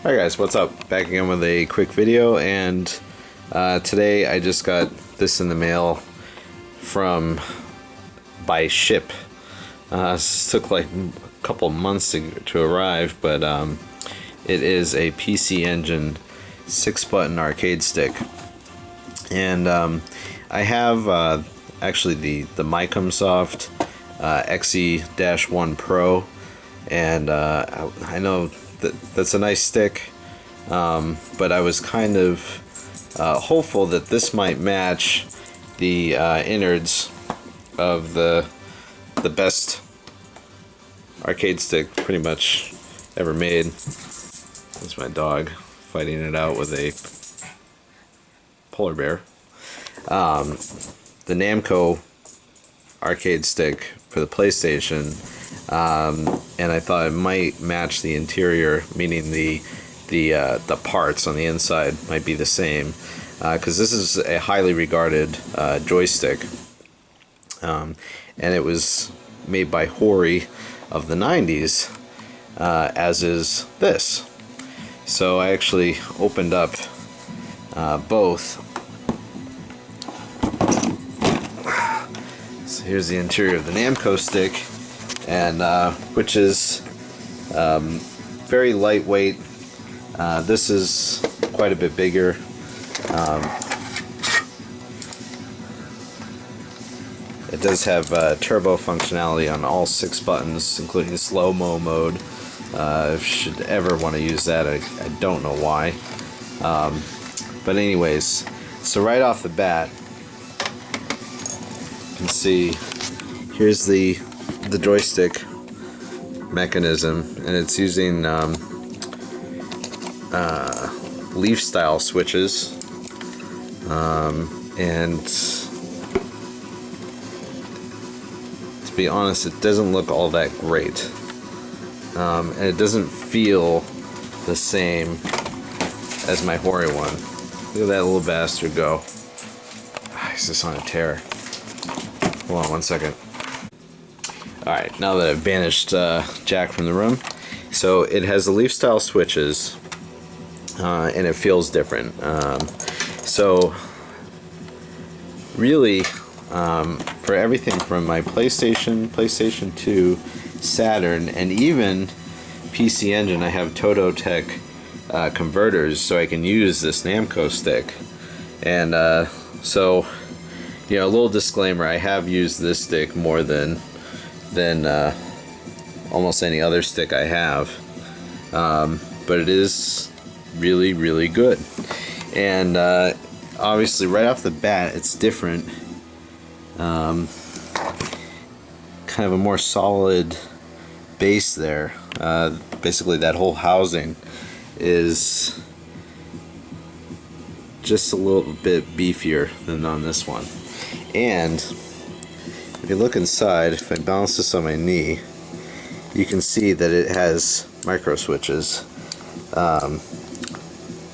Hi guys, what's up? Back again with a quick video, and today I just got this in the mail by ship. This took like a couple months to arrive, but it is a PC-Engine 6-button arcade stick, and I have actually the Microsoft XE-1 Pro, and I know that's a nice stick, but I was kind of hopeful that this might match the innards of the best arcade stick pretty much ever made. That's my dog fighting it out with a polar bear. The Namco arcade stick for the PlayStation, and I thought it might match the interior, meaning the parts on the inside might be the same, because this is a highly regarded joystick, and it was made by Hori of the 90s, as is this. So I actually opened up both. So here's the interior of the Namco stick, and which is very lightweight. This is quite a bit bigger. It does have turbo functionality on all 6 buttons, including slow-mo mode. Should ever want to use that, I don't know why. But anyways, so right off the bat, you can see here's the joystick mechanism, and it's using leaf style switches, and to be honest, it doesn't look all that great, and it doesn't feel the same as my Hori one. Look at that little bastard go. He's just on a tear. Hold on one second. Alright, now that I've banished Jack from the room, so it has the leaf style switches, and it feels different. So really, for everything from my PlayStation 2, Saturn, and even PC-Engine, I have Tototech converters, so I can use this Namco stick. And so, you know, a little disclaimer, I have used this stick more than almost any other stick I have, but it is really, really good. And obviously right off the bat it's different, kind of a more solid base there. Basically that whole housing is just a little bit beefier than on this one. And if you look inside, if I balance this on my knee, you can see that it has micro switches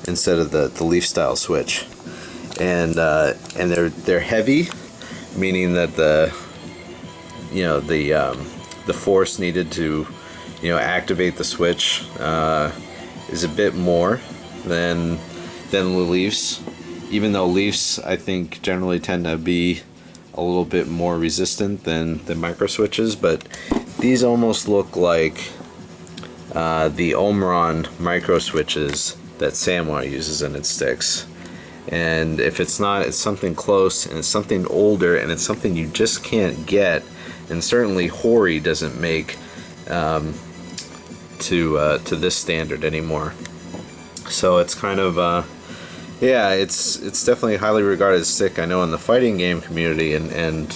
instead of the leaf style switch, and they're heavy, meaning that the force needed to activate the switch is a bit more than the leafs, even though leafs I think generally tend to be a little bit more resistant than the micro switches, but these almost look like the Omron micro switches that Samurai uses in its sticks. And if it's not, it's something close, and it's something older, and it's something you just can't get, and certainly Hori doesn't make to this standard anymore. So it's kind of yeah, it's definitely a highly regarded stick, I know, in the fighting game community, and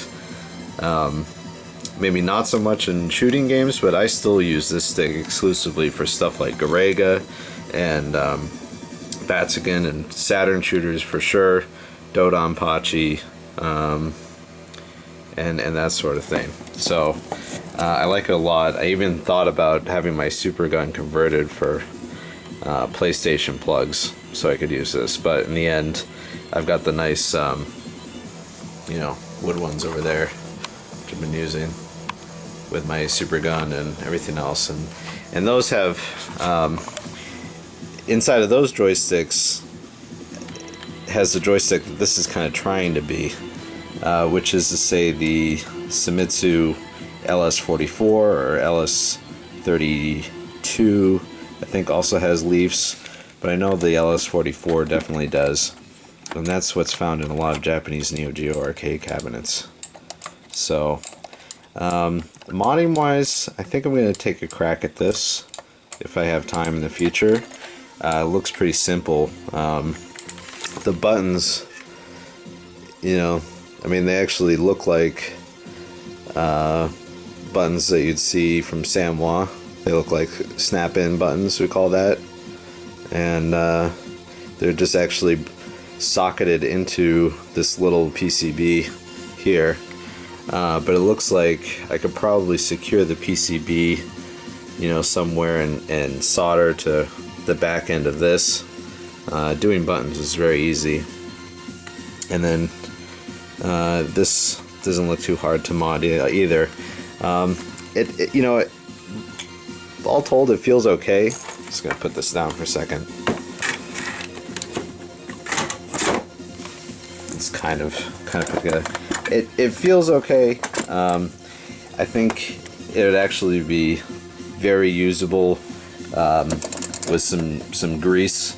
maybe not so much in shooting games, but I still use this stick exclusively for stuff like Garega and Batsigan, and Saturn shooters for sure, Dodonpachi, and that sort of thing. So I like it a lot. I even thought about having my super gun converted for PlayStation plugs so I could use this, but in the end I've got the nice wood ones over there, which I've been using with my super gun and everything else, and those have inside of those joysticks has the joystick that this is kind of trying to be, which is to say the Sumitsu LS44 or LS32 I think also has leafs, but I know the LS44 definitely does, and that's what's found in a lot of Japanese Neo Geo arcade cabinets. So modding wise, I think I'm going to take a crack at this if I have time in the future. It looks pretty simple. The buttons, you know, I mean, they actually look like buttons that you'd see from Samoa. They look like snap-in buttons, we call that, and they're just actually socketed into this little PCB here, but it looks like I could probably secure the PCB, you know, somewhere and solder to the back end of this. Doing buttons is very easy, and then this doesn't look too hard to mod either. It you know, all told, it feels okay. Just gonna put this down for a second. It's kind of put together. It feels okay. I think it would actually be very usable with some grease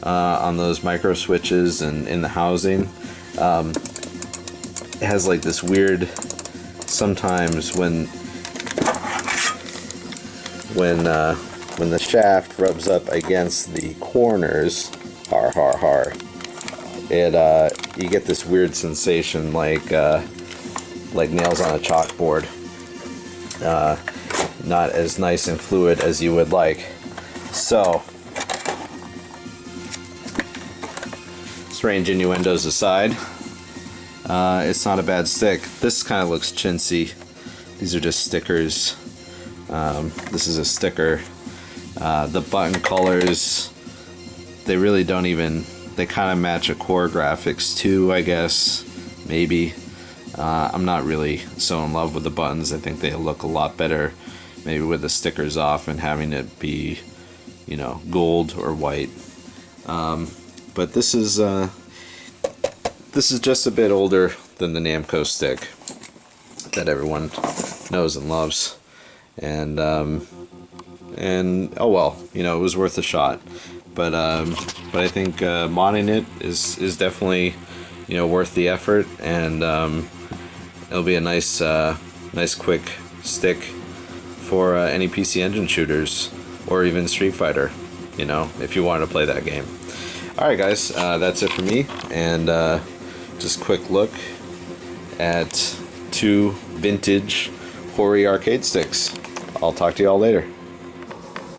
on those micro switches and in the housing. It has like this weird, sometimes when the shaft rubs up against the corners, it you get this weird sensation like nails on a chalkboard. Not as nice and fluid as you would like. So, strange innuendos aside, it's not a bad stick. This kind of looks chintzy. These are just stickers. This is a sticker. The button colors, they really don't even, they kind of match a core graphics too, I guess, maybe. I'm not really so in love with the buttons. I think they look a lot better maybe with the stickers off and having it be, you know, gold or white. But this is just a bit older than the Namco stick that everyone knows and loves, and oh well, you know, it was worth a shot. But I think modding it is definitely, you know, worth the effort, and it'll be a nice quick stick for any PC-Engine shooters or even Street Fighter, you know, if you wanted to play that game. Alright guys, that's it for me, and just a quick look at 2 vintage Hori arcade sticks. I'll talk to you all later.